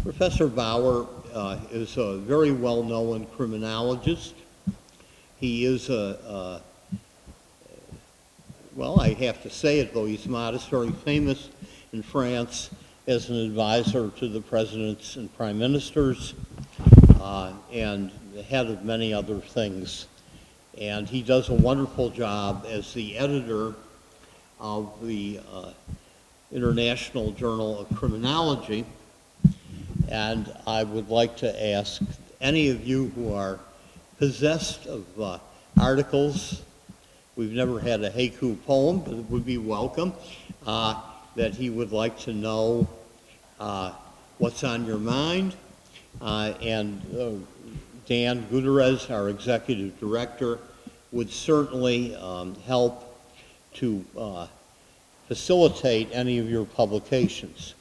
Professor Bauer is a very well-known criminologist. He is well, I have to say it, though he's modest, very famous in France as an advisor to the presidents and prime ministers, and the head of many other things. And he does a wonderful job as the editor of the International Journal of Criminology. And I would like to ask any of you who are possessed of articles, we've never had a haiku poem, but it would be welcome, that he would like to know what's on your mind. And Dan Gutierrez, our executive director, would certainly help to facilitate any of your publications.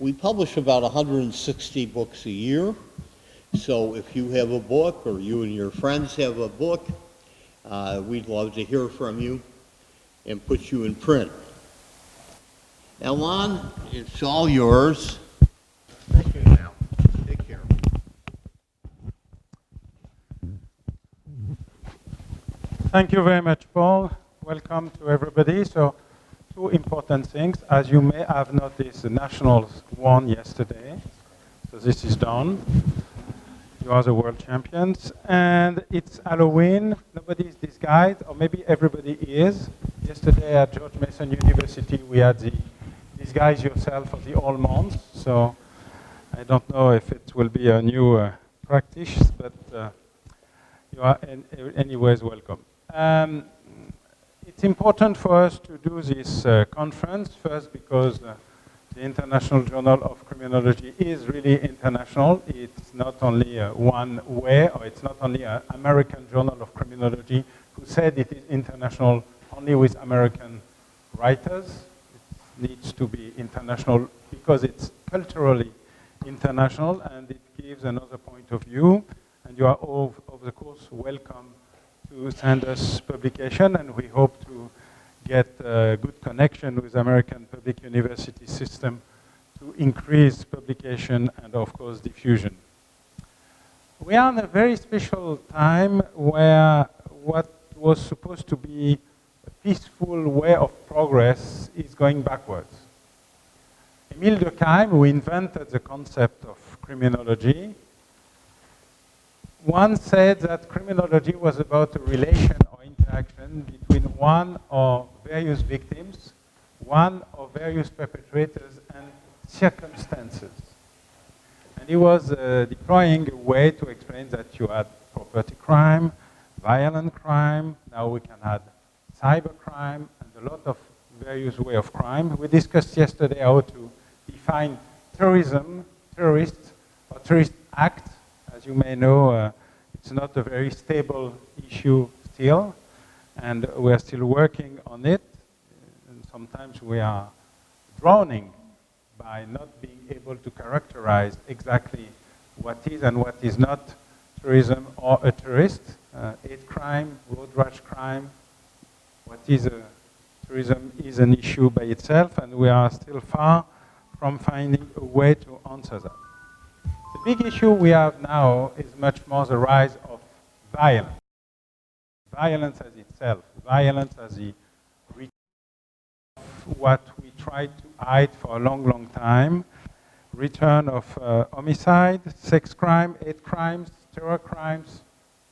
We publish about 160 books a year, so if you have a book or you and your friends have a book, we'd love to hear from you and put you in print. Alain, it's all yours. Thank you, Al. Take care. Thank you very much, Paul. Welcome to everybody. So, two important things. As you may have noticed, the Nationals won yesterday. So this is done. You are the world champions. And it's Halloween. Nobody is disguised, or maybe everybody is. Yesterday at George Mason University, we had the disguise yourself for the all month. So I don't know if it will be a new practice, but you are anyways welcome. It's important for us to do this conference, first because the International Journal of Criminology is really international. It's not only one way, or it's not only an American Journal of Criminology who said it is international only with American writers. It needs to be international because it's culturally international, and it gives another point of view. And you are all, of course, welcome to send us publication, and we hope to get a good connection with American public university system to increase publication and, of course, diffusion. We are in a very special time where what was supposed to be a peaceful way of progress is going backwards. Emile Durkheim, who invented the concept of criminology, once said that criminology was about a relation or interaction between one or various victims, one or various perpetrators, and circumstances. And he was deploying a way to explain that you had property crime, violent crime, now we can add cyber crime, and a lot of various ways of crime. We discussed yesterday how to define terrorism, terrorists, or terrorist act. As you may know, it's not a very stable issue still, and we are still working on it. And sometimes we are drowning by not being able to characterize exactly what is and what is not terrorism or a terrorist. Hate crime, road rash crime, what is terrorism is an issue by itself, and we are still far from finding a way to answer that. The big issue we have now is much more the rise of violence. Violence as itself, violence as the return of what we tried to hide for a long, long time, return of homicide, sex crime, hate crimes, terror crimes,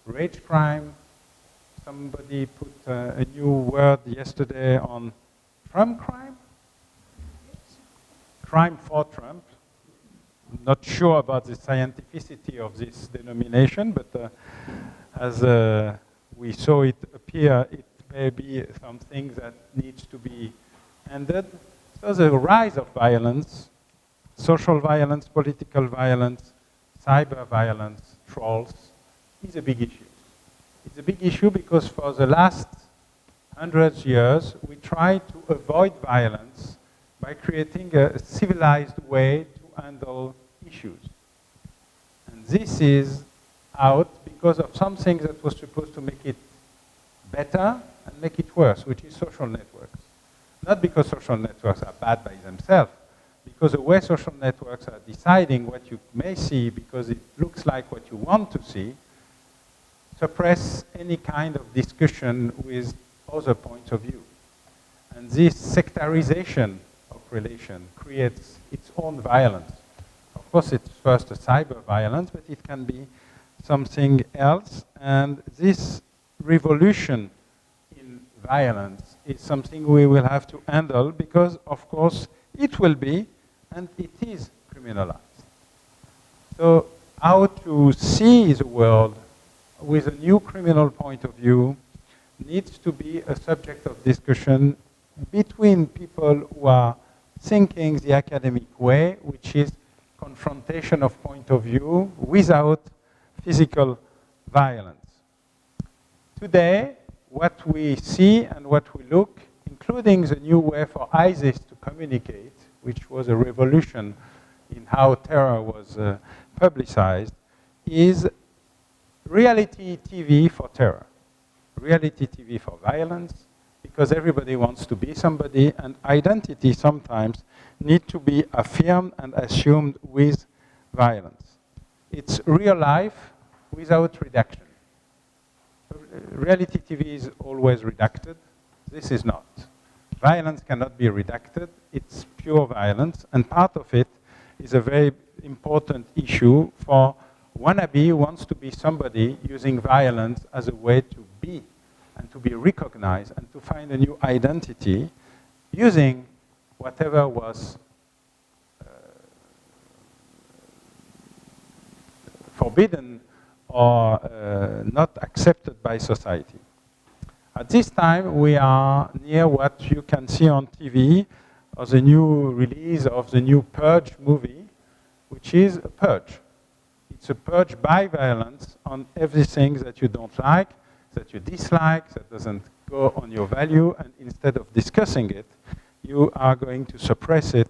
rage crime. Somebody put a new word yesterday on Trump crime? Crime for Trump. Not sure about the scientificity of this denomination, but as we saw it appear, it may be something that needs to be ended. So the rise of violence, social violence, political violence, cyber violence, trolls, is a big issue. It's a big issue because for the last 100 years, we tried to avoid violence by creating a civilized way to handle issues. And this is out because of something that was supposed to make it better and make it worse, which is social networks. Not because social networks are bad by themselves, because the way social networks are deciding what you may see because it looks like what you want to see, suppress any kind of discussion with other points of view. And this sectarization of relation creates its own violence. Of course, it's first a cyber violence, but it can be something else. And this revolution in violence is something we will have to handle because, of course, it will be, and it is criminalized. So how to see the world with a new criminal point of view needs to be a subject of discussion between people who are thinking the academic way, which is confrontation of point of view without physical violence. Today, what we see and what we look, including the new way for ISIS to communicate, which was a revolution in how terror was publicized, is reality TV for terror, reality TV for violence, because everybody wants to be somebody, and identity sometimes need to be affirmed and assumed with violence. It's real life without reduction. Reality TV is always reducted. This is not. Violence cannot be reducted. It's pure violence, and part of it is a very important issue for wannabe who wants to be somebody using violence as a way to be and to be recognized and to find a new identity using whatever was forbidden or not accepted by society. At this time, we are near what you can see on TV, or the new release of the new Purge movie, which is a purge. It's a purge by violence on everything that you don't like, that you dislike, that doesn't go on your value, and instead of discussing it, you are going to suppress it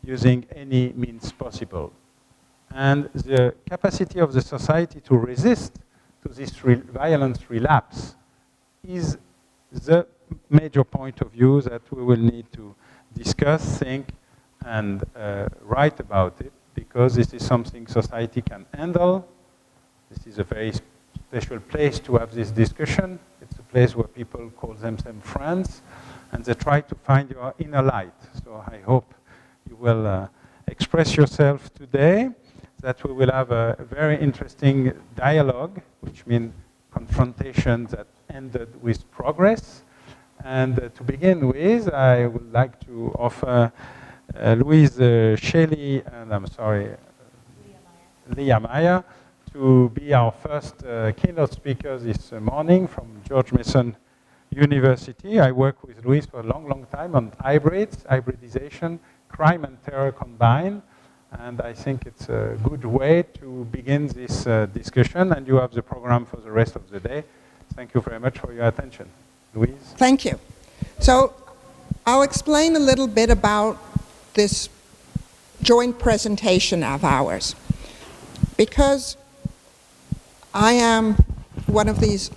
using any means possible. And the capacity of the society to resist to this violence relapse is the major point of view that we will need to discuss, think, and write about it, because this is something society can handle. This is a very special place to have this discussion. It's a place where people call themselves friends, and they try to find your inner light. So I hope you will express yourself today, that we will have a very interesting dialogue, which means confrontation that ended with progress. And to begin with, I would like to offer Louise, Shelley, and I'm sorry, Leah Meyer, to be our first keynote speaker this morning from George Mason University. I work with Louise for a long, long time on hybrids, hybridization, crime and terror combined. And I think it's a good way to begin this discussion. And you have the program for the rest of the day. Thank you very much for your attention. Louise? Thank you. So I'll explain a little bit about this joint presentation of ours. Because I am one of these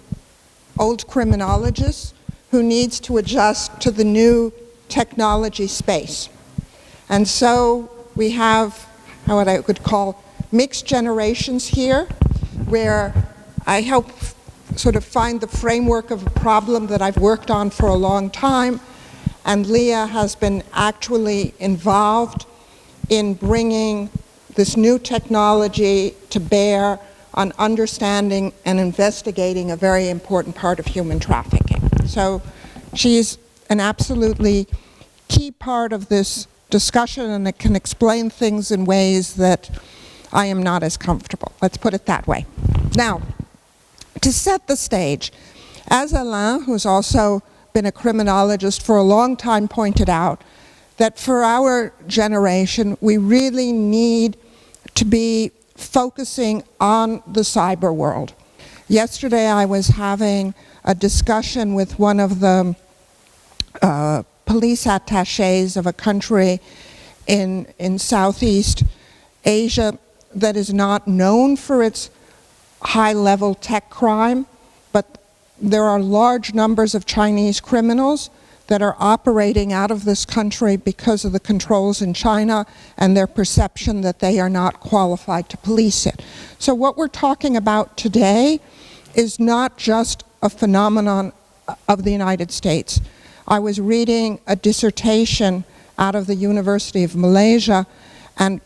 old criminologists who needs to adjust to the new technology space. And so we have what I would call mixed generations here, where I help sort of find the framework of a problem that I've worked on for a long time, and Leah has been actually involved in bringing this new technology to bear on understanding and investigating a very important part of human trafficking. So she's an absolutely key part of this discussion, and it can explain things in ways that I am not as comfortable. Let's put it that way. Now, to set the stage, as Alain, who's also been a criminologist for a long time, pointed out, that for our generation, we really need to be focusing on the cyber world. Yesterday, I was having a discussion with one of the police attaches of a country in Southeast Asia that is not known for its high-level tech crime, but there are large numbers of Chinese criminals that are operating out of this country because of the controls in China and their perception that they are not qualified to police it. So what we're talking about today is not just a phenomenon of the United States. I was reading a dissertation out of the University of Malaysia, and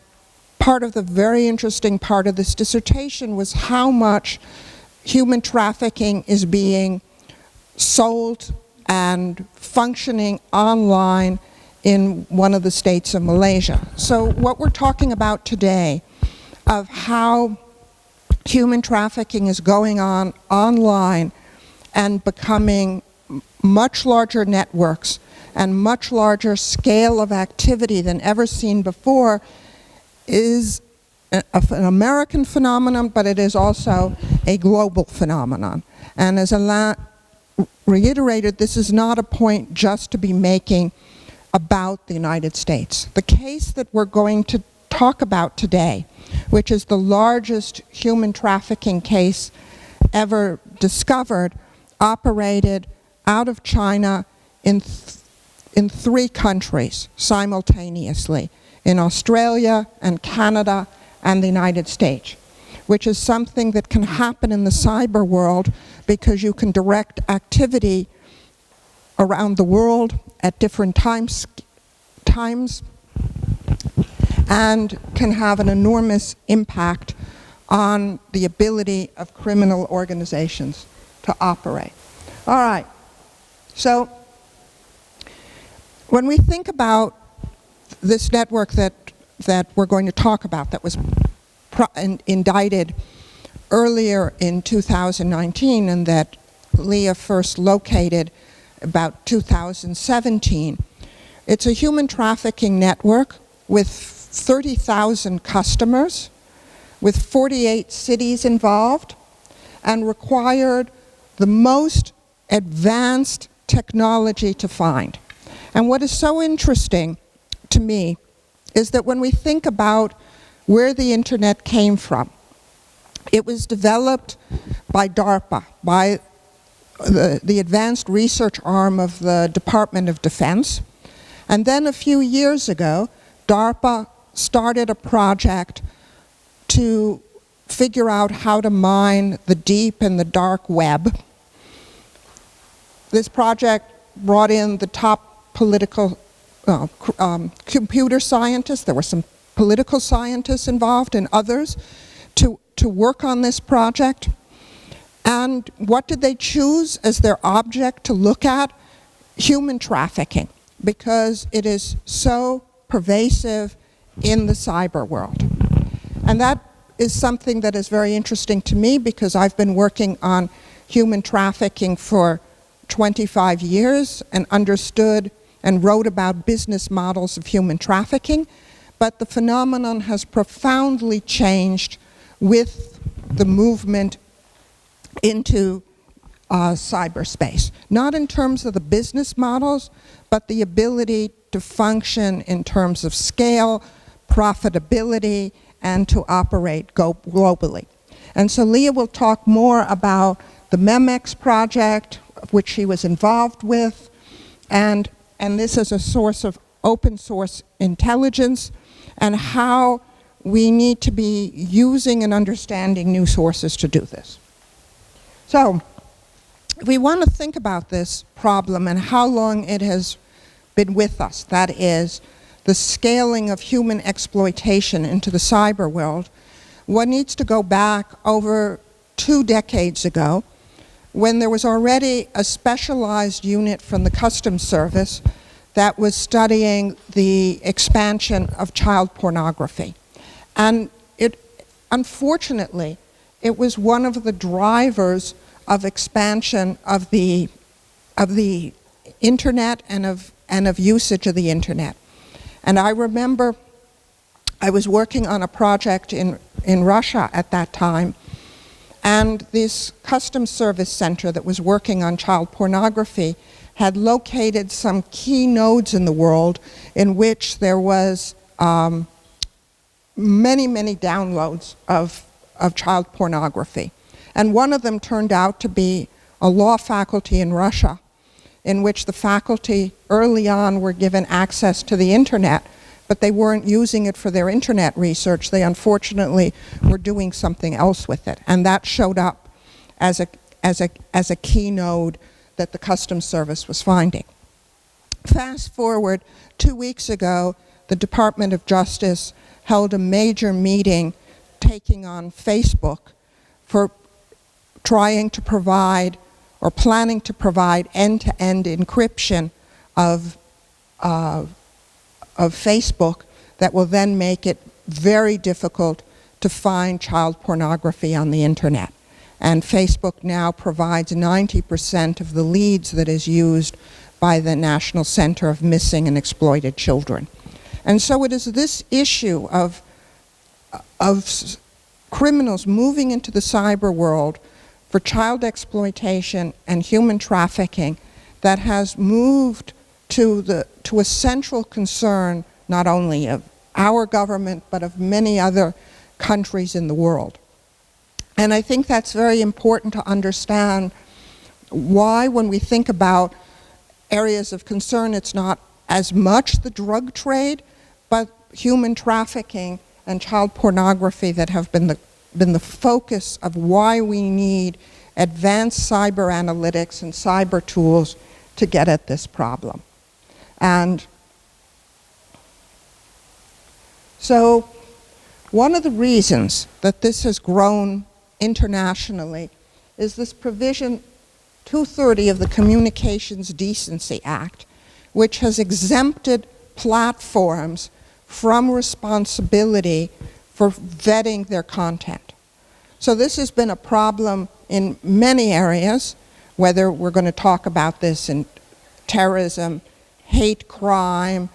part of the very interesting part of this dissertation was how much human trafficking is being sold and functioning online in one of the states of Malaysia. So what we're talking about today of how human trafficking is going on online and becoming much larger networks and much larger scale of activity than ever seen before is an American phenomenon, but it is also a global phenomenon. And as Alain reiterated, this is not a point just to be making about the United States. The case that we're going to talk about today, which is the largest human trafficking case ever discovered, operated out of China in 3 countries simultaneously, in Australia and Canada and the United States, which is something that can happen in the cyber world because you can direct activity around the world at different times and can have an enormous impact on the ability of criminal organizations to operate. All right, so when we think about this network that we're going to talk about that was indicted earlier in 2019 and that Leah first located about 2017, it's a human trafficking network with 30,000 customers, with 48 cities involved, and required the most advanced technology to find. And what is so interesting to me is that when we think about where the internet came from, it was developed by DARPA, by the advanced research arm of the Department of Defense. And then a few years ago, DARPA started a project to figure out how to mine the deep and the dark web. This project brought in the top political computer scientists. There were some political scientists involved and others to work on this project. And what did they choose as their object to look at? Human trafficking, because it is so pervasive in the cyber world. And that is something that is very interesting to me because I've been working on human trafficking for 25 years and understood and wrote about business models of human trafficking, but the phenomenon has profoundly changed with the movement into cyberspace. Not in terms of the business models, but the ability to function in terms of scale, profitability, and to operate globally. And so Leah will talk more about the Memex project, which she was involved with, and this is a source of open source intelligence, and how we need to be using and understanding new sources to do this. So, if we want to think about this problem and how long it has been with us, that is, the scaling of human exploitation into the cyber world, one needs to go back over 2 decades ago, when there was already a specialized unit from the Customs Service that was studying the expansion of child pornography. And unfortunately, it was one of the drivers of expansion of the internet and of usage of the internet. And I remember I was working on a project in Russia at that time, and this Customs Service center that was working on child pornography had located some key nodes in the world in which there was many, many downloads of child pornography. And one of them turned out to be a law faculty in Russia in which the faculty early on were given access to the internet, but they weren't using it for their internet research. They unfortunately were doing something else with it, and that showed up as a key node that the Customs Service was finding. Fast forward 2 weeks ago, the Department of Justice held a major meeting taking on Facebook for trying to provide or planning to provide end-to-end encryption of Facebook that will then make it very difficult to find child pornography on the internet. And Facebook now provides 90% of the leads that is used by the National Center of Missing and Exploited Children. And so it is this issue of criminals moving into the cyber world for child exploitation and human trafficking that has moved to a central concern not only of our government but of many other countries in the world. And I think that's very important to understand why, when we think about areas of concern, it's not as much the drug trade, but human trafficking and child pornography that have been the focus of why we need advanced cyber analytics and cyber tools to get at this problem. And so one of the reasons that this has grown internationally is this provision 230 of the Communications Decency Act, which has exempted platforms from responsibility for vetting their content. So this has been a problem in many areas, whether we're going to talk about this in terrorism, hate crime,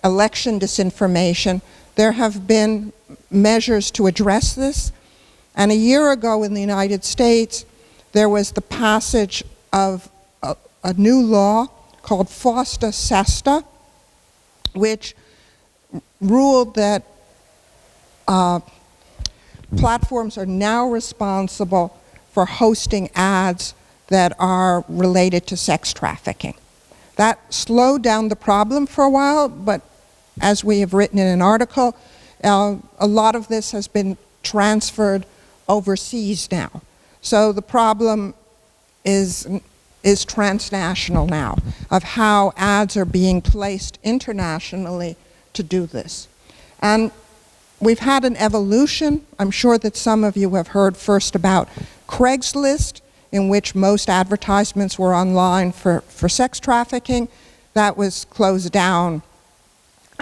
election disinformation. There have been measures to address this. And a year ago in the United States, there was the passage of a new law called FOSTA-SESTA, which ruled that platforms are now responsible for hosting ads that are related to sex trafficking. That slowed down the problem for a while, but as we have written in an article, a lot of this has been transferred overseas now. So the problem is transnational now, of how ads are being placed internationally to do this. And we've had an evolution. I'm sure that some of you have heard first about Craigslist, in which most advertisements were online for sex trafficking. That was closed down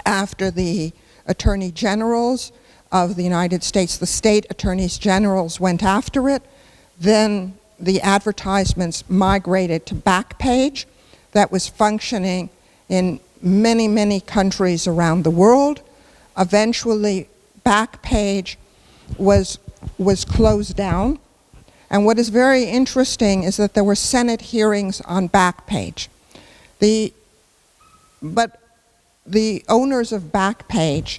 after the Attorney Generals of the United States, the state attorneys generals, went after it. Then the advertisements migrated to Backpage, that was functioning in many, many countries around the world. Eventually, Backpage was closed down. And what is very interesting is that there were Senate hearings on Backpage. But the owners of Backpage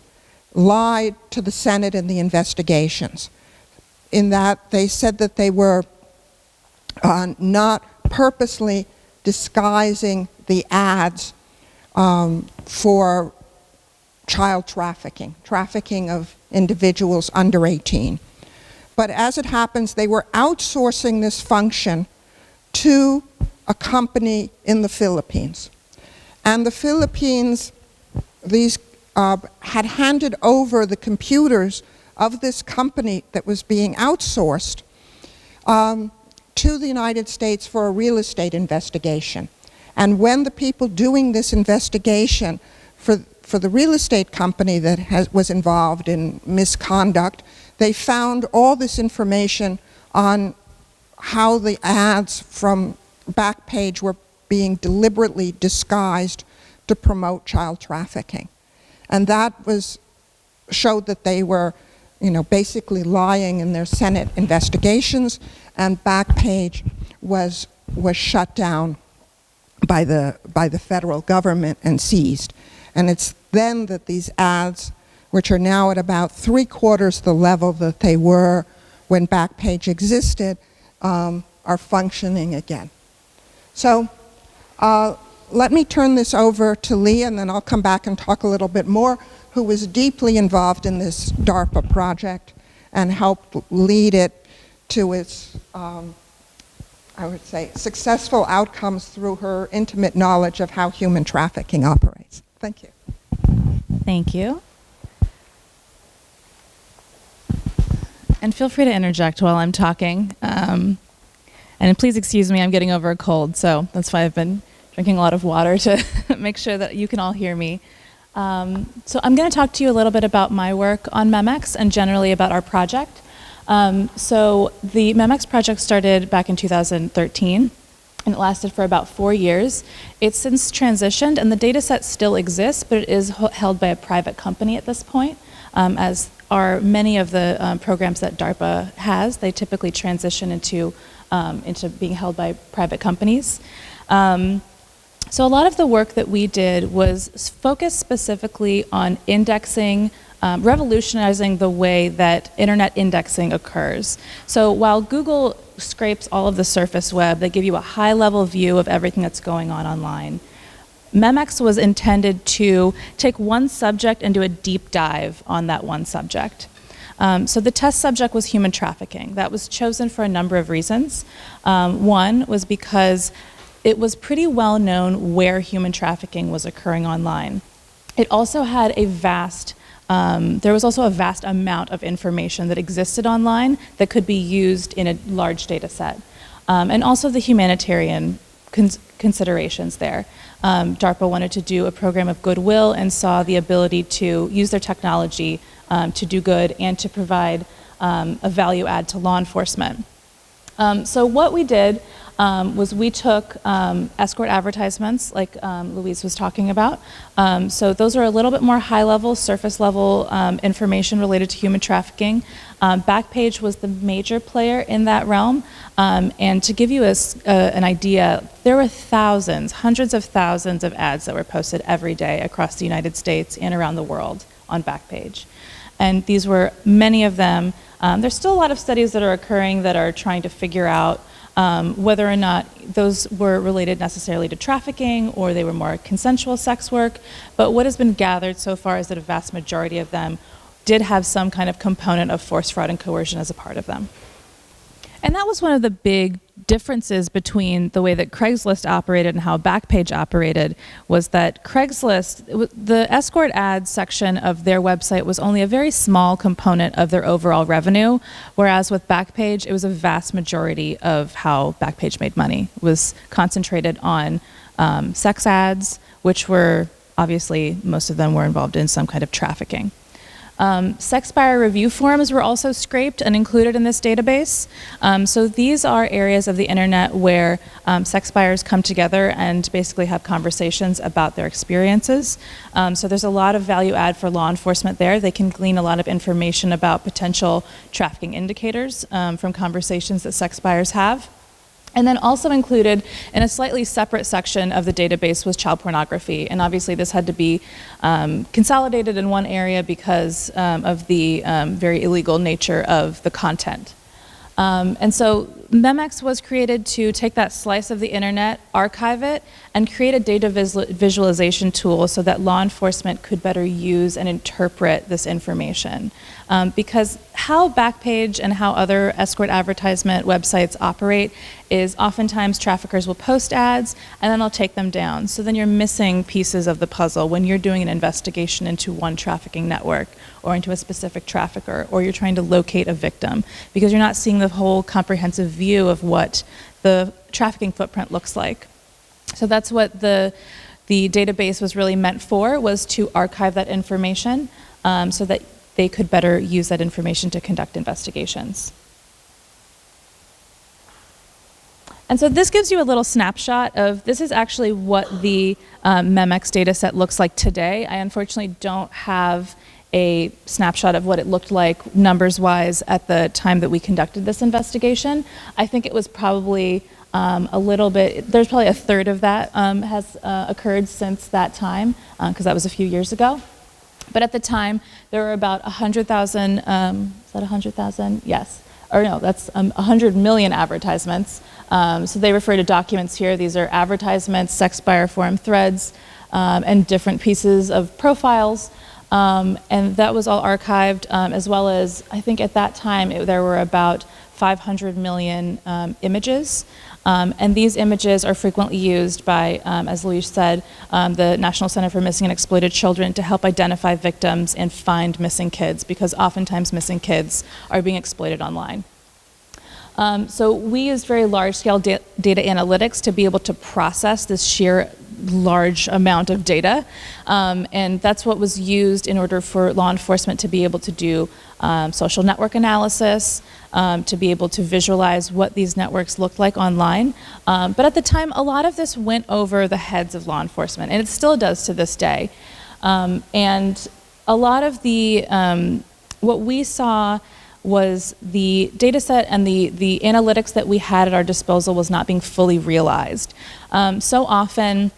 lied to the Senate in the investigations, in that they said that they were not purposely disguising the ads for child trafficking of individuals under 18. But as it happens, they were outsourcing this function to a company in the Philippines. And the Philippines, had handed over the computers of this company that was being outsourced to the United States for a real estate investigation. And when the people doing this investigation for the real estate company that was involved in misconduct, they found all this information on how the ads from Backpage were being deliberately disguised to promote child trafficking. And that showed that they were, basically lying in their Senate investigations, and Backpage was shut down by the federal government and seized. And it's then that these ads, which are now at about 3/4 the level that they were when Backpage existed, are functioning again. So Let me turn this over to Leah, and then I'll come back and talk a little bit more, who was deeply involved in this DARPA project and helped lead it to its, I would say, successful outcomes through her intimate knowledge of how human trafficking operates. Thank you. Thank you. And feel free to interject while I'm talking. And please excuse me, I'm getting over a cold, so that's why I've been drinking a lot of water to make sure that you can all hear me. So I'm going to talk to you a little bit about my work on Memex and generally about our project. So the Memex project started back in 2013, and it lasted for about 4 years. It's since transitioned, and the data set still exists, but it is held by a private company at this point, as are many of the programs that DARPA has. They typically transition into being held by private companies. So a lot of the work that we did was focused specifically on indexing, revolutionizing the way that internet indexing occurs. So while Google scrapes all of the surface web, they give you a high-level view of everything that's going on online. Memex was intended to take one subject and do a deep dive on that one subject. So the test subject was human trafficking. That was chosen for a number of reasons. One was because it was pretty well known where human trafficking was occurring online. It also had there was also a vast amount of information that existed online that could be used in a large data set. And also the humanitarian considerations there. DARPA wanted to do a program of goodwill and saw the ability to use their technology to do good and to provide a value add to law enforcement. So what we did was we took escort advertisements, like Louise was talking about. So those are a little bit more high-level, surface-level information related to human trafficking. Backpage was the major player in that realm. And to give you an idea, there were thousands, hundreds of thousands of ads that were posted every day across the United States and around the world on Backpage. And these were many of them. There's still a lot of studies that are occurring that are trying to figure out whether or not those were related necessarily to trafficking or they were more consensual sex work. But what has been gathered so far is that a vast majority of them did have some kind of component of force, fraud, and coercion as a part of them. And that was one of the big differences between the way that Craigslist operated and how Backpage operated, was that Craigslist, the escort ads section of their website was only a very small component of their overall revenue, whereas with Backpage, it was a vast majority of how Backpage made money. It was concentrated on sex ads, which were, obviously, most of them were involved in some kind of trafficking. Sex buyer review forums were also scraped and included in this database. So these are areas of the internet where sex buyers come together and basically have conversations about their experiences. So there's a lot of value add for law enforcement there. They can glean a lot of information about potential trafficking indicators from conversations that sex buyers have. And then also included in a slightly separate section of the database was child pornography. And obviously this had to be consolidated in one area because of the very illegal nature of the content. And so Memex was created to take that slice of the internet, archive it, and create a data visualization tool so that law enforcement could better use and interpret this information. Because how Backpage and how other escort advertisement websites operate is oftentimes traffickers will post ads and then they'll take them down. So then you're missing pieces of the puzzle when you're doing an investigation into one trafficking network or into a specific trafficker, or you're trying to locate a victim, because you're not seeing the whole comprehensive view of what the trafficking footprint looks like. So that's what the database was really meant for, was to archive that information so that they could better use that information to conduct investigations. And so this gives you a little snapshot of, this is actually what the Memex data set looks like today. I unfortunately don't have a snapshot of what it looked like numbers-wise at the time that we conducted this investigation. I think it was probably a little bit, there's probably a third of that has occurred since that time, because that was a few years ago. But at the time, there were about 100,000, is that 100,000? Yes. or no, that's 100 million advertisements. So they refer to documents here. These are advertisements, sex buyer forum threads, and different pieces of profiles. And that was all archived, as well as, I think at that time, there were about 500 million images. And these images are frequently used by, as Louise said, the National Center for Missing and Exploited Children to help identify victims and find missing kids, because oftentimes missing kids are being exploited online. So we used very large-scale data analytics to be able to process this sheer large amount of data. And that's what was used in order for law enforcement to be able to do social network analysis, to be able to visualize what these networks looked like online. But at the time, a lot of this went over the heads of law enforcement, and it still does to this day. And a lot of the, what we saw was the data set and the analytics that we had at our disposal was not being fully realized. So often,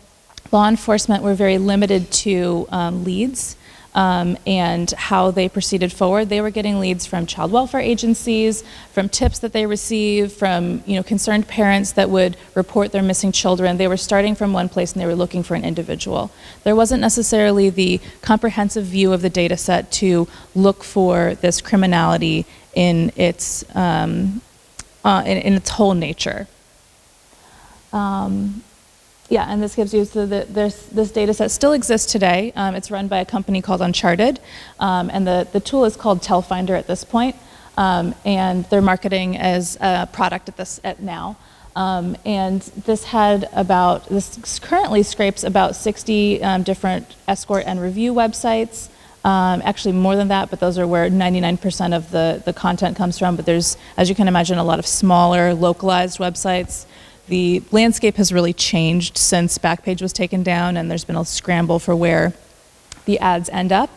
law enforcement were very limited to leads and how they proceeded forward. They were getting leads from child welfare agencies, from tips that they received, from concerned parents that would report their missing children. They were starting from one place and they were looking for an individual. There wasn't necessarily the comprehensive view of the data set to look for this criminality in its whole nature. Yeah, and this gives you, so this data set still exists today. It's run by a company called Uncharted, and the tool is called Tellfinder at this point, and they're marketing as a product at now. And this currently scrapes about 60 different escort and review websites. Actually more than that, but those are where 99% of the content comes from. But there's, as you can imagine, a lot of smaller, localized websites. The landscape has really changed since Backpage was taken down, and there's been a scramble for where the ads end up.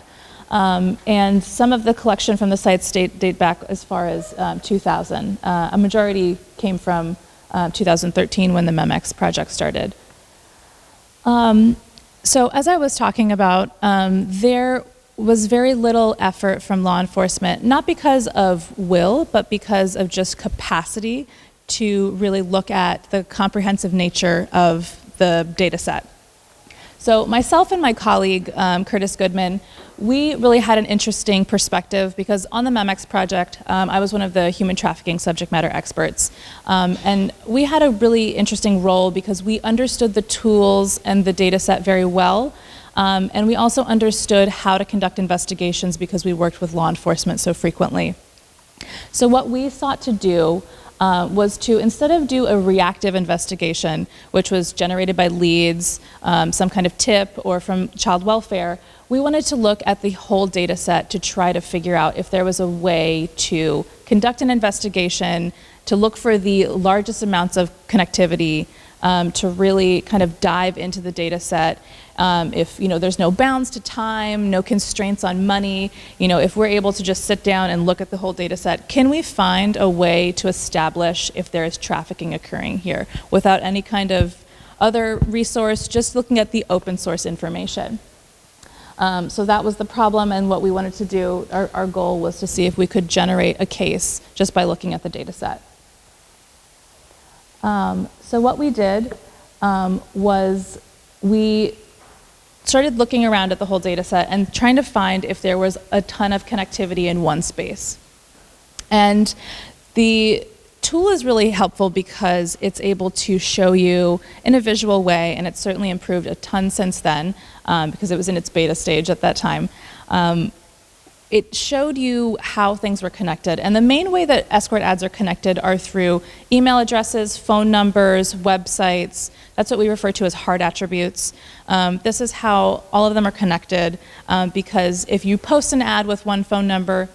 And some of the collection from the sites date back as far as 2000. A majority came from 2013 when the Memex project started. So as I was talking about, there was very little effort from law enforcement, not because of will, but because of just capacity to really look at the comprehensive nature of the data set. So myself and my colleague, Curtis Goodman, we really had an interesting perspective because on the Memex project, I was one of the human trafficking subject matter experts. And we had a really interesting role because we understood the tools and the data set very well. And we also understood how to conduct investigations because we worked with law enforcement so frequently. So what we sought to do was to, instead of do a reactive investigation, which was generated by leads, some kind of tip, or from child welfare, we wanted to look at the whole data set to try to figure out if there was a way to conduct an investigation, to look for the largest amounts of connectivity, to really kind of dive into the data set. If there's no bounds to time, no constraints on money, if we're able to just sit down and look at the whole data set, can we find a way to establish if there is trafficking occurring here without any kind of other resource, just looking at the open source information? So that was the problem, and what we wanted to do, our goal was to see if we could generate a case just by looking at the data set. So what we did was we started looking around at the whole data set and trying to find if there was a ton of connectivity in one space. And the tool is really helpful because it's able to show you in a visual way, and it's certainly improved a ton since then because it was in its beta stage at that time. It showed you how things were connected. And the main way that escort ads are connected are through email addresses, phone numbers, websites. That's what we refer to as hard attributes. This is how all of them are connected because if you post an ad with one phone number,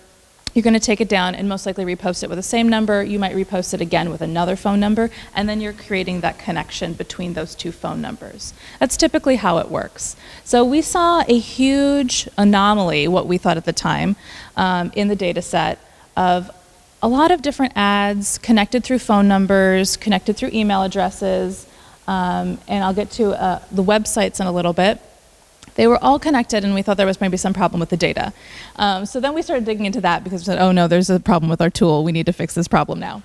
you're going to take it down and most likely repost it with the same number. You might repost it again with another phone number, and then you're creating that connection between those two phone numbers. That's typically how it works. So we saw a huge anomaly, what we thought at the time, in the data set of a lot of different ads connected through phone numbers, connected through email addresses, and I'll get to the websites in a little bit. They were all connected, and we thought there was maybe some problem with the data. So then we started digging into that because we said, oh no, there's a problem with our tool. We need to fix this problem now.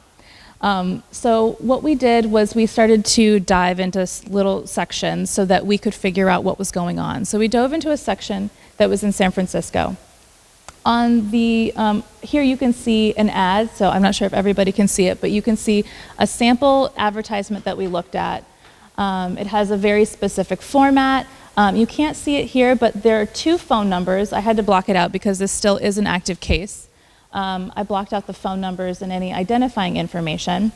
So what we did was we started to dive into little sections so that we could figure out what was going on. So we dove into a section that was in San Francisco. On the, here you can see an ad, so I'm not sure if everybody can see it, but you can see a sample advertisement that we looked at. It has a very specific format. You can't see it here, but there are 2 phone numbers. I had to block it out because this still is an active case. I blocked out the phone numbers and any identifying information.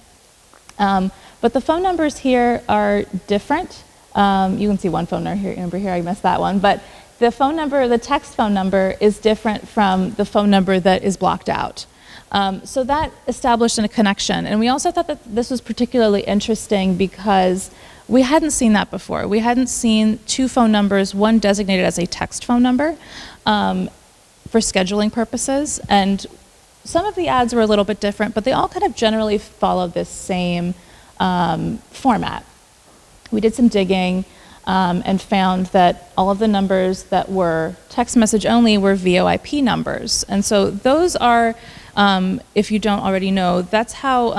But the phone numbers here are different. You can see one phone number here, I missed that one. But the phone number, the text phone number, is different from the phone number that is blocked out. So that established a connection. And we also thought that this was particularly interesting because we hadn't seen that before. We hadn't seen 2 phone numbers, one designated as a text phone number for scheduling purposes. And some of the ads were a little bit different, but they all kind of generally follow this same format. We did some digging and found that all of the numbers that were text message only were VoIP numbers. And so those are, if you don't already know, that's how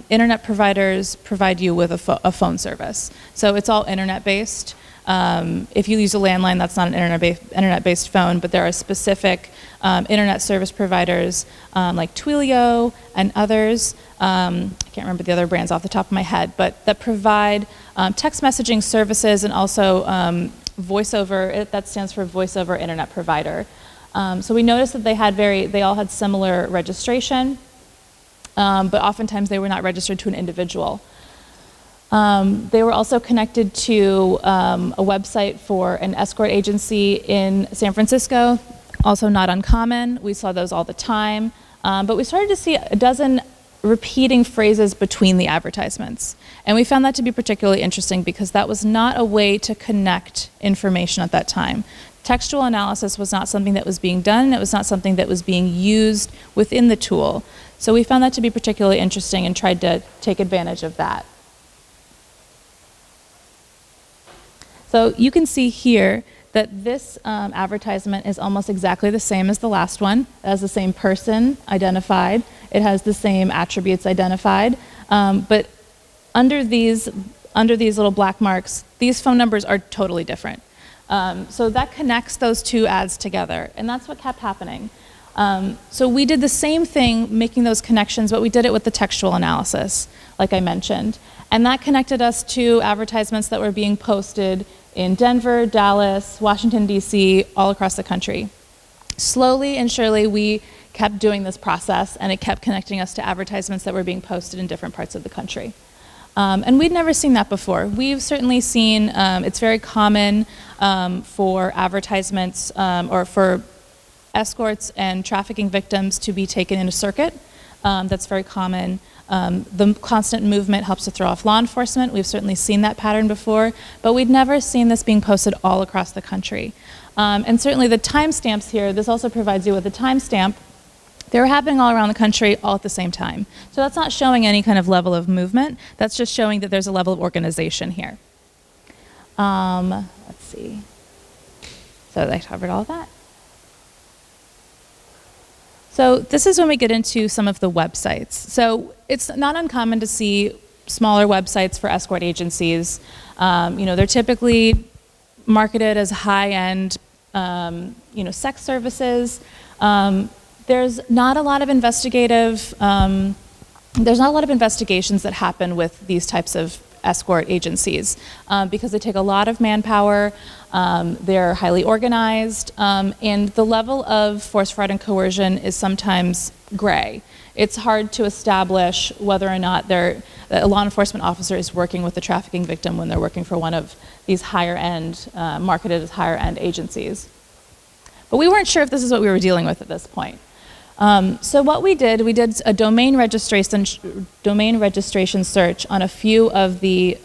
internet providers provide you with a phone service. So it's all internet-based. If you use a landline, that's not an internet-based phone, but there are specific internet service providers like Twilio and others. I can't remember the other brands off the top of my head, but that provide text messaging services and also voiceover. That stands for voice over internet provider. So we noticed that they all had similar registration, but oftentimes they were not registered to an individual. They were also connected to a website for an escort agency in San Francisco, also not uncommon. We saw those all the time. But we started to see a dozen repeating phrases between the advertisements. And we found that to be particularly interesting because that was not a way to connect information at that time. Textual analysis was not something that was being done, and it was not something that was being used within the tool. So we found that to be particularly interesting and tried to take advantage of that. So you can see here that this advertisement is almost exactly the same as the last one. It has the same person identified. It has the same attributes identified. But under these little black marks, these phone numbers are totally different. So that connects those 2 ads together, and that's what kept happening. So we did the same thing, making those connections, but we did it with the textual analysis, like I mentioned. And that connected us to advertisements that were being posted in Denver, Dallas, Washington, D.C., all across the country. Slowly and surely, we kept doing this process, and it kept connecting us to advertisements that were being posted in different parts of the country. And we'd never seen that before. We've certainly seen, it's very common for advertisements or for escorts and trafficking victims to be taken in a circuit. That's very common. The constant movement helps to throw off law enforcement. We've certainly seen that pattern before, but we'd never seen this being posted all across the country. And certainly the timestamps here, this also provides you with a timestamp. They were happening all around the country all at the same time. So that's not showing any kind of level of movement. That's just showing that there's a level of organization here. Let's see. So I covered all of that. So this is when we get into some of the websites. So it's not uncommon to see smaller websites for escort agencies. They're typically marketed as high-end, sex services. There's not a lot of investigations that happen with these types of escort agencies because they take a lot of manpower, they're highly organized, and the level of force, fraud, and coercion is sometimes gray. It's hard to establish whether or not a law enforcement officer is working with the trafficking victim when they're working for one of these higher-end, marketed as higher-end agencies. But we weren't sure if this is what we were dealing with at this point. So what we did a domain registration search on a few of the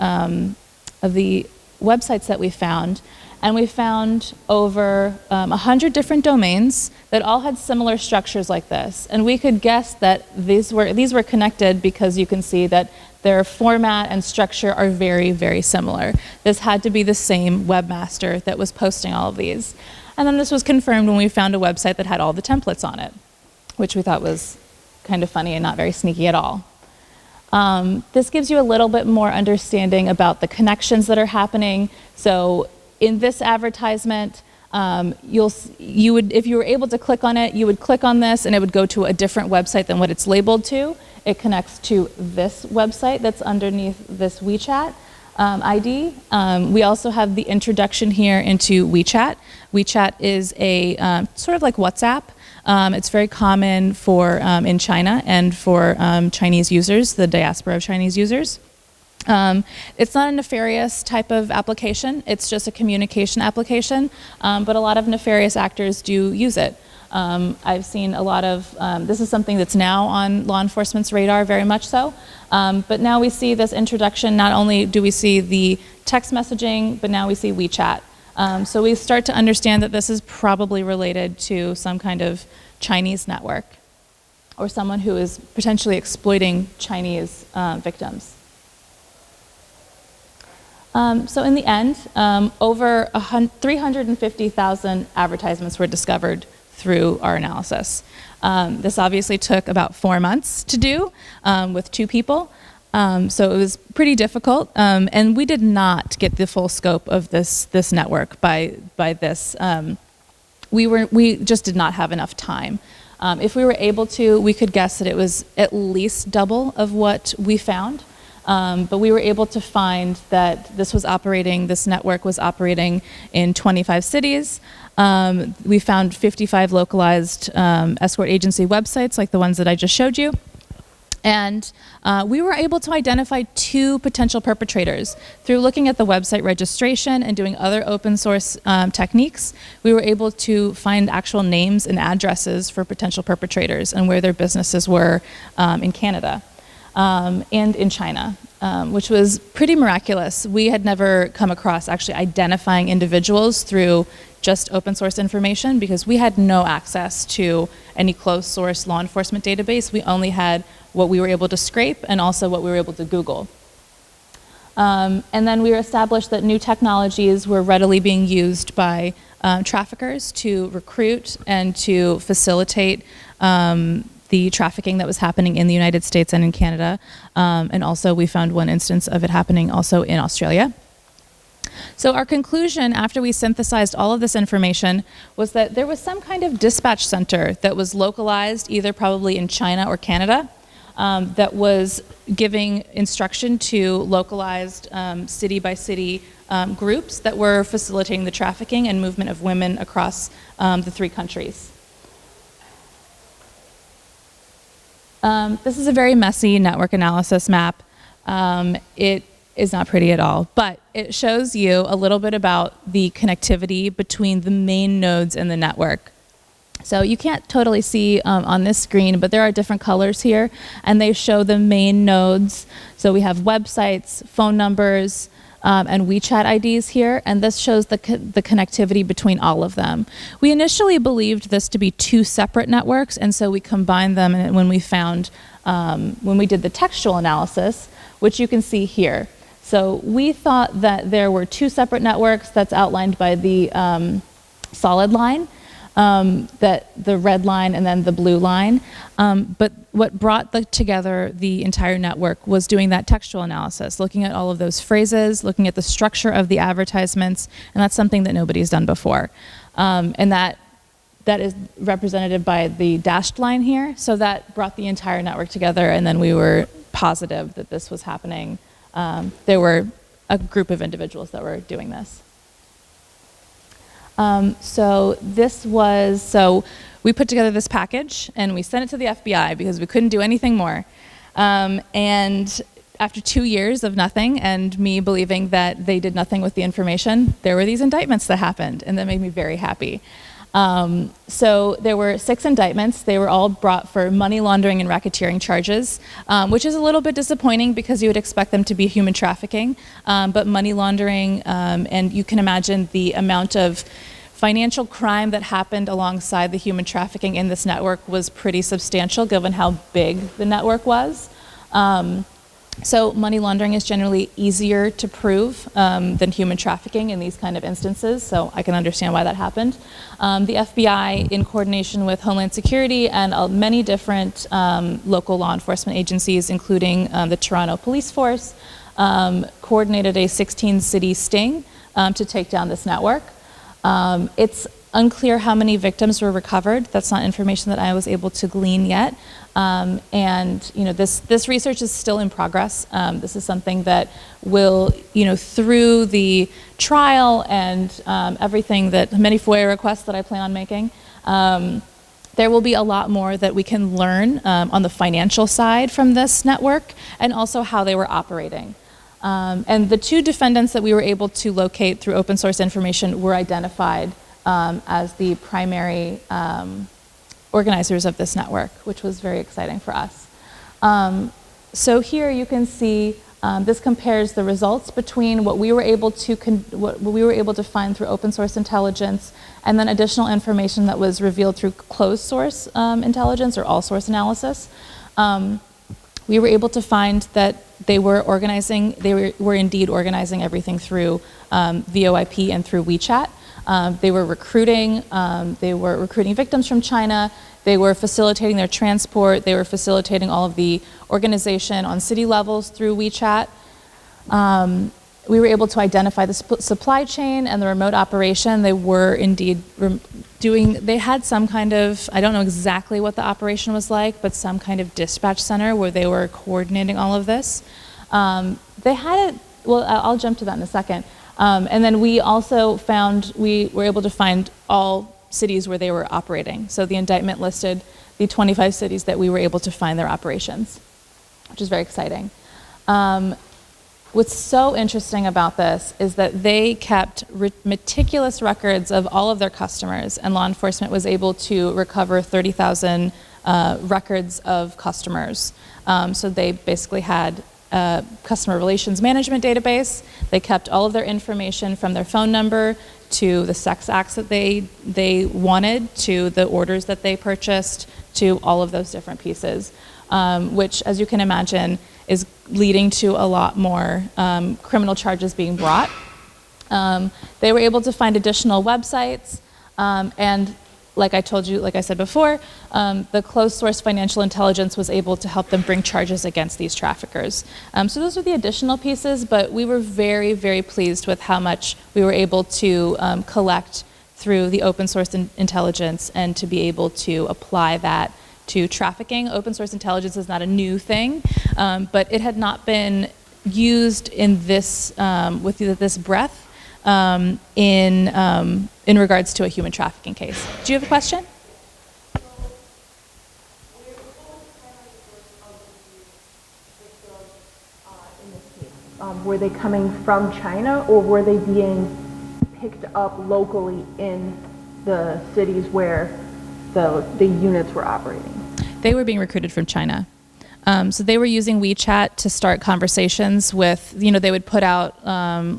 websites that we found, And we found over 100 different domains that all had similar structures like this. And we could guess that these were connected because you can see that their format and structure are very, very similar. This had to be the same webmaster that was posting all of these. And then this was confirmed when we found a website that had all the templates on it, which we thought was kind of funny and not very sneaky at all. This gives you a little bit more understanding about the connections that are happening. So in this advertisement, if you were able to click on it, you would click on this and it would go to a different website than what it's labeled to. It connects to this website that's underneath this WeChat ID. We also have the introduction here into WeChat. WeChat is a sort of like WhatsApp. It's very common for in China and for Chinese users, the diaspora of Chinese users. It's not a nefarious type of application. It's just a communication application, but a lot of nefarious actors do use it. I've seen a lot of, this is something that's now on law enforcement's radar, very much so. But now we see this introduction, not only do we see the text messaging, but now we see WeChat. So we start to understand that this is probably related to some kind of Chinese network or someone who is potentially exploiting Chinese victims. So in the end, over 350,000 advertisements were discovered through our analysis. This obviously took about 4 months to do with 2 people. So it was pretty difficult, and we did not get the full scope of this network by this. We just did not have enough time. If we were able to, we could guess that it was at least double of what we found. But we were able to find that this network was operating in 25 cities. We found 55 localized escort agency websites like the ones that I just showed you. And we were able to identify 2 potential perpetrators. Through looking at the website registration and doing other open source techniques, we were able to find actual names and addresses for potential perpetrators and where their businesses were in Canada. And in China, which was pretty miraculous. We had never come across actually identifying individuals through just open source information because we had no access to any closed source law enforcement database. We only had what we were able to scrape and also what we were able to Google. And then we established that new technologies were readily being used by traffickers to recruit and to facilitate the trafficking that was happening in the United States and in Canada. And also we found one instance of it happening also in Australia. So our conclusion after we synthesized all of this information was that there was some kind of dispatch center that was localized either probably in China or Canada that was giving instruction to localized city by city groups that were facilitating the trafficking and movement of women across the 3 countries. This is a very messy network analysis map. It is not pretty at all, but it shows you a little bit about the connectivity between the main nodes in the network. So you can't totally see on this screen, but there are different colors here, and they show the main nodes. So we have websites, phone numbers, and WeChat IDs here, and this shows the connectivity between all of them. We initially believed this to be 2 separate networks, and so we combined them when we did the textual analysis, which you can see here. So we thought that there were 2 separate networks that's outlined by the solid line, that the red line and then the blue line. But what brought together the entire network was doing that textual analysis, looking at all of those phrases, looking at the structure of the advertisements, and that's something that nobody's done before. And that is represented by the dashed line here. So that brought the entire network together, and then we were positive that this was happening. There were a group of individuals that were doing this. So we put together this package and we sent it to the FBI because we couldn't do anything more. And after 2 years of nothing and me believing that they did nothing with the information, there were these indictments that happened, and that made me very happy. So there were 6 indictments. They were all brought for money laundering and racketeering charges, which is a little bit disappointing because you would expect them to be human trafficking, but money laundering, and you can imagine the amount of financial crime that happened alongside the human trafficking in this network was pretty substantial given how big the network was. So money laundering is generally easier to prove than human trafficking in these kind of instances, so I can understand why that happened. The FBI, in coordination with Homeland Security and many different local law enforcement agencies, including the Toronto Police Force, coordinated a 16-city sting to take down this network. It's unclear how many victims were recovered. That's not information that I was able to glean yet. And you know, this research is still in progress. This is something that will, you know, through the trial and everything that many FOIA requests that I plan on making, there will be a lot more that we can learn on the financial side from this network and also how they were operating. And the 2 defendants that we were able to locate through open source information were identified as the primary organizers of this network, which was very exciting for us. So here you can see this compares the results between what we were able to find through open source intelligence and then additional information that was revealed through closed source intelligence or all source analysis. We were able to find that they were organizing, they were indeed organizing everything through VoIP and through WeChat. They were recruiting victims from China. They were facilitating their transport. They were facilitating all of the organization on city levels through WeChat. We were able to identify the supply chain and the remote operation. They were indeed they had some kind of, I don't know exactly what the operation was like, but some kind of dispatch center where they were coordinating all of this. They had it, well, I'll jump to that in a second. And then we also we were able to find all cities where they were operating. So the indictment listed the 25 cities that we were able to find their operations, which is very exciting. What's so interesting about this is that they kept meticulous records of all of their customers, and law enforcement was able to recover 30,000 records of customers. So they basically had a customer relations management database. They kept all of their information from their phone number to the sex acts that they wanted, to the orders that they purchased, to all of those different pieces, which, as you can imagine, is leading to a lot more criminal charges being brought. They were able to find additional websites, and like I said before, the closed source financial intelligence was able to help them bring charges against these traffickers. So those are the additional pieces, but we were very, very pleased with how much we were able to collect through the open source intelligence and to be able to apply that to trafficking. Open source intelligence is not a new thing, but it had not been used in this, with this breadth in regards to a human trafficking case. Do you have a question? Were they coming from China, or were they being picked up locally in the cities where the units were operating? They were being recruited from China. So they were using WeChat to start conversations with, they would put out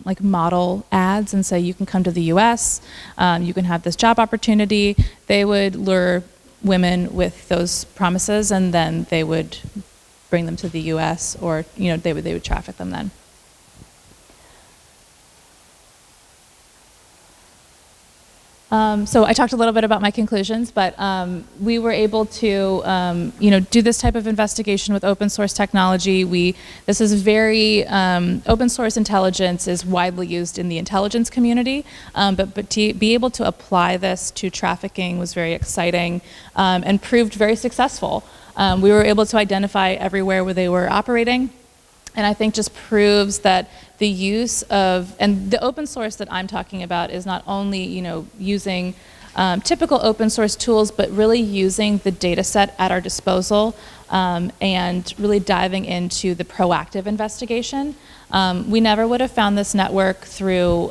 like model ads and say, you can come to the US, you can have this job opportunity. They would lure women with those promises, and then they would bring them to the US, or they would traffic them then. So I talked a little bit about my conclusions, but we were able to, do this type of investigation with open source technology. This is very, open source intelligence is widely used in the intelligence community, but to be able to apply this to trafficking was very exciting and proved very successful. We were able to identify everywhere where they were operating. And I think just proves that the use of, and the open source that I'm talking about is not only, using typical open source tools, but really using the data set at our disposal and really diving into the proactive investigation. We never would have found this network through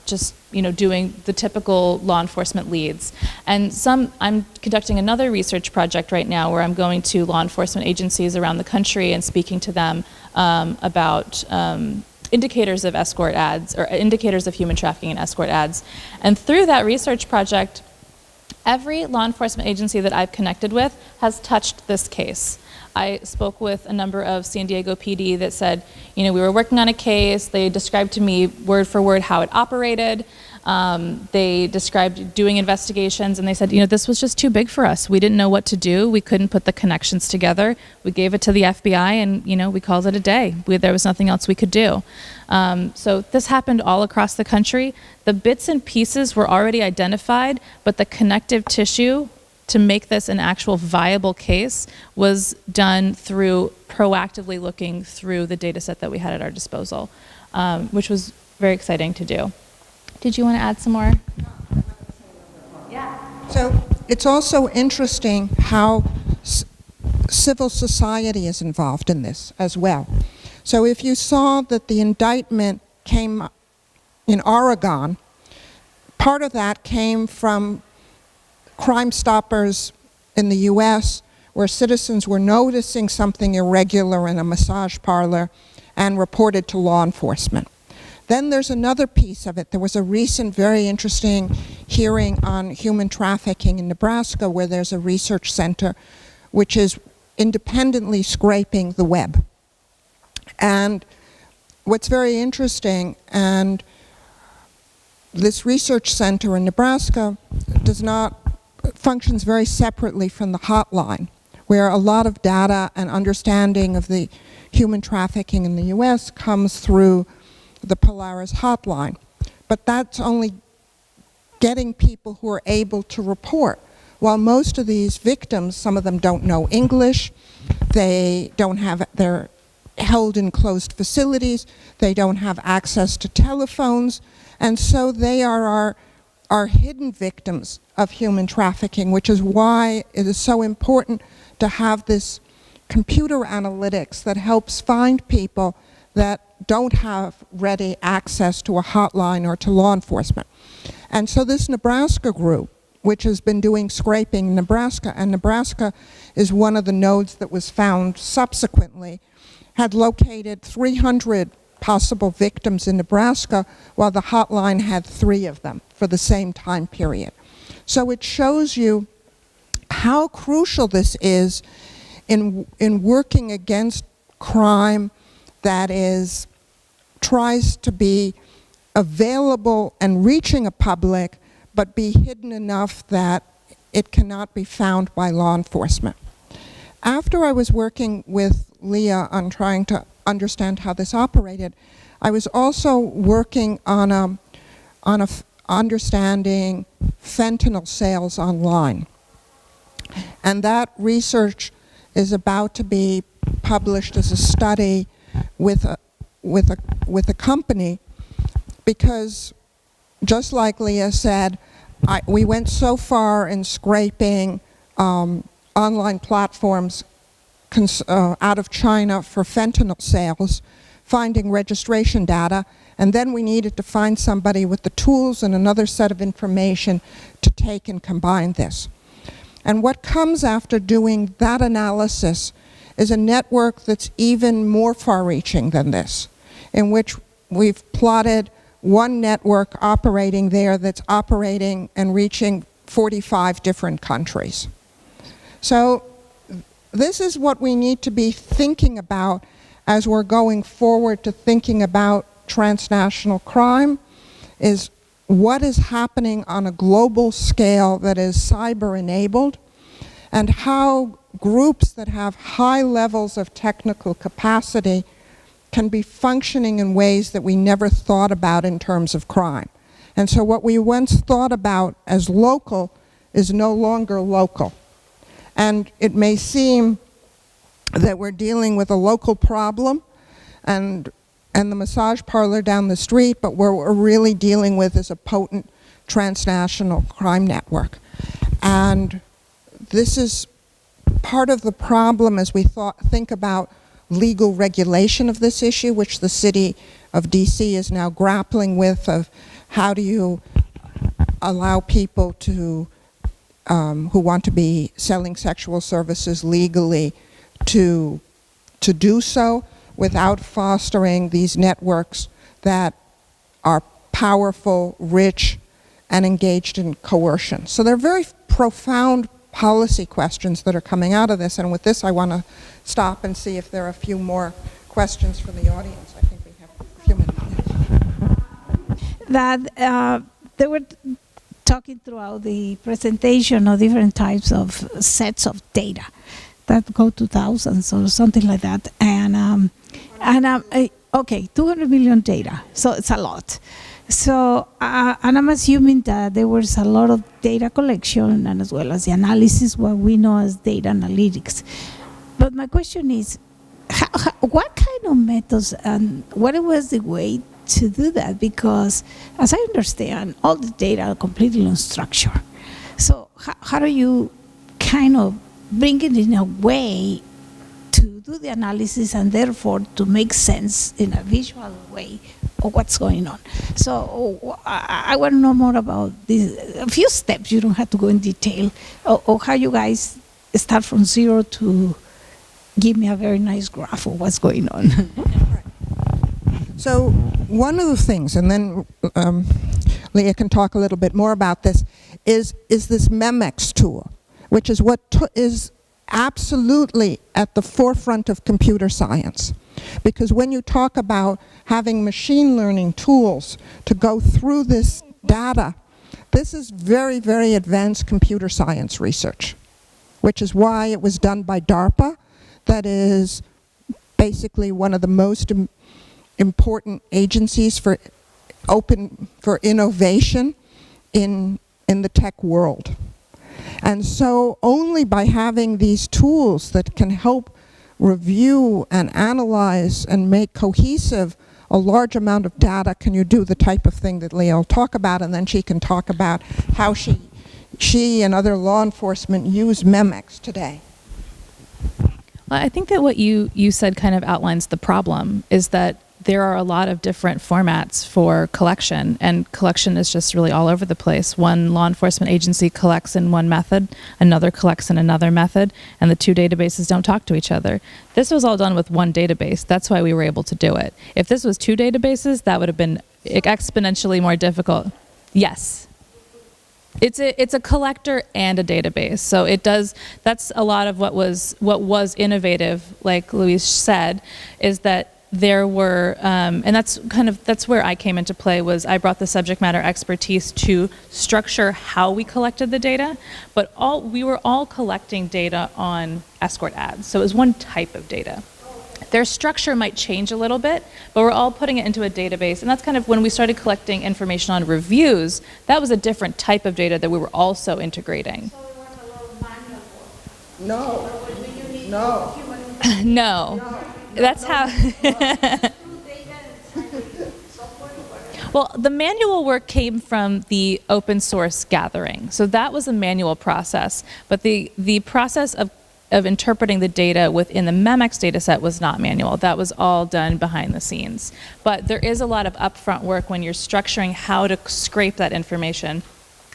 just doing the typical law enforcement leads. And I'm conducting another research project right now where I'm going to law enforcement agencies around the country and speaking to them about indicators of escort ads, or indicators of human trafficking and escort ads. And through that research project, every law enforcement agency that I've connected with has touched this case. I spoke with a number of San Diego PD that said, we were working on a case. They described to me word for word how it operated. They described doing investigations, and they said, this was just too big for us. We didn't know what to do. We couldn't put the connections together. We gave it to the FBI, and we called it a day. There was nothing else we could do. So this happened all across the country. The bits and pieces were already identified, but the connective tissue to make this an actual viable case was done through proactively looking through the data set that we had at our disposal, which was very exciting to do. Did you want to add some more? Yeah. So it's also interesting how civil society is involved in this as well. So if you saw that the indictment came in Oregon, part of that came from Crime Stoppers in the US, where citizens were noticing something irregular in a massage parlor and reported to law enforcement. Then there's another piece of it. There was a recent very interesting hearing on human trafficking in Nebraska, where there's a research center which is independently scraping the web. And what's very interesting, and this research center in Nebraska functions very separately from the hotline, where a lot of data and understanding of the human trafficking in the US comes through the Polaris hotline. But that's only getting people who are able to report. While most of these victims, some of them don't know English, they're held in closed facilities, they don't have access to telephones, and so they are our hidden victims of human trafficking, which is why it is so important to have this computer analytics that helps find people that don't have ready access to a hotline or to law enforcement. And so this Nebraska group, which has been doing scraping in Nebraska, and Nebraska is one of the nodes that was found subsequently, had located 300 possible victims in Nebraska, while the hotline had 3 of them for the same time period. So it shows you how crucial this is in working against crime that tries to be available and reaching a public, but be hidden enough that it cannot be found by law enforcement. After I was working with Leah on trying to understand how this operated, I was also working on understanding fentanyl sales online. And that research is about to be published as a study with a company, because just like Leah said, we went so far in scraping online platforms out of China for fentanyl sales, finding registration data, and then we needed to find somebody with the tools and another set of information to take and combine this. And what comes after doing that analysis is a network that's even more far-reaching than this, in which we've plotted one network operating there that's operating and reaching 45 different countries. So this is what we need to be thinking about as we're going forward to thinking about transnational crime, is what is happening on a global scale that is cyber-enabled, and how groups that have high levels of technical capacity can be functioning in ways that we never thought about in terms of crime. And so what we once thought about as local is no longer local. And it may seem that we're dealing with a local problem and the massage parlor down the street, but what we're really dealing with is a potent transnational crime network. And this is part of the problem as we think about legal regulation of this issue, which the city of DC is now grappling with, of how do you allow people to, who want to be selling sexual services legally to do so without fostering these networks that are powerful, rich, and engaged in coercion. So there are very profound policy questions that are coming out of this, and with this I want to stop and see if there are a few more questions from the audience. I think we have a few minutes. That they were talking throughout the presentation of different types of sets of data that go to thousands or something like that, and okay, 200 million data, so it's a lot. So, and I'm assuming that there was a lot of data collection and as well as the analysis, what we know as data analytics. But my question is, what kind of methods and what was the way to do that? Because as I understand, all the data are completely unstructured. So how do you kind of bring it in a way to do the analysis and therefore to make sense in a visual way of what's going on? So I want to know more about this, a few steps. You don't have to go in detail, or how you guys start from zero to give me a very nice graph of what's going on. So one of the things, and then Leah can talk a little bit more about this, is this Memex tool, which is what is absolutely at the forefront of computer science. Because when you talk about having machine learning tools to go through this data, this is very, very advanced computer science research, which is why it was done by DARPA. That is basically one of the most important agencies for innovation in the tech world. And so only by having these tools that can help review and analyze and make cohesive a large amount of data can you do the type of thing that Leah will talk about, and then she can talk about how she and other law enforcement use Memex today. Well, I think that what you said kind of outlines the problem, is that there are a lot of different formats for collection, and collection is just really all over the place. One law enforcement agency collects in one method, another collects in another method, and the two databases don't talk to each other. This was all done with one database. That's why we were able to do it. If this was two databases, that would have been exponentially more difficult. Yes. It's a collector and a database. So it does, that's a lot of what was innovative, like Louise said, is that there were, and that's where I came into play, was I brought the subject matter expertise to structure how we collected the data, but we were all collecting data on escort ads. So it was one type of data. Their structure might change a little bit, but we're all putting it into a database, and that's kind of when we started collecting information on reviews, that was a different type of data that we were also integrating. So it was a lot of manual work. No. No. That's how. Well, the manual work came from the open source gathering. So that was a manual process. But the process of interpreting the data within the Memex data set was not manual. That was all done behind the scenes. But there is a lot of upfront work when you're structuring how to scrape that information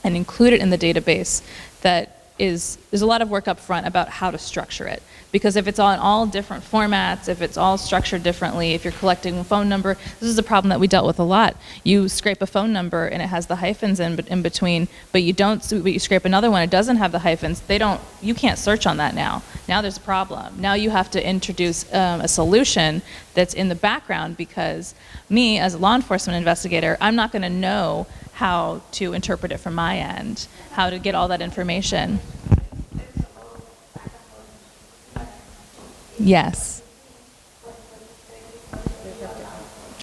and include it in the database. That is, there's a lot of work up front about how to structure it. Because if it's on all different formats, if it's all structured differently, if you're collecting a phone number, this is a problem that we dealt with a lot. You scrape a phone number and it has the hyphens in between, but you scrape another one, it doesn't have the hyphens. You can't search on that now. Now there's a problem. Now you have to introduce a solution that's in the background, because me, as a law enforcement investigator, I'm not going to know how to interpret it from my end, how to get all that information. Yes.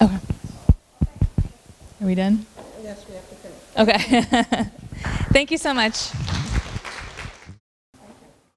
Okay. Are we done? Yes, we have to finish. Okay. Thank you so much.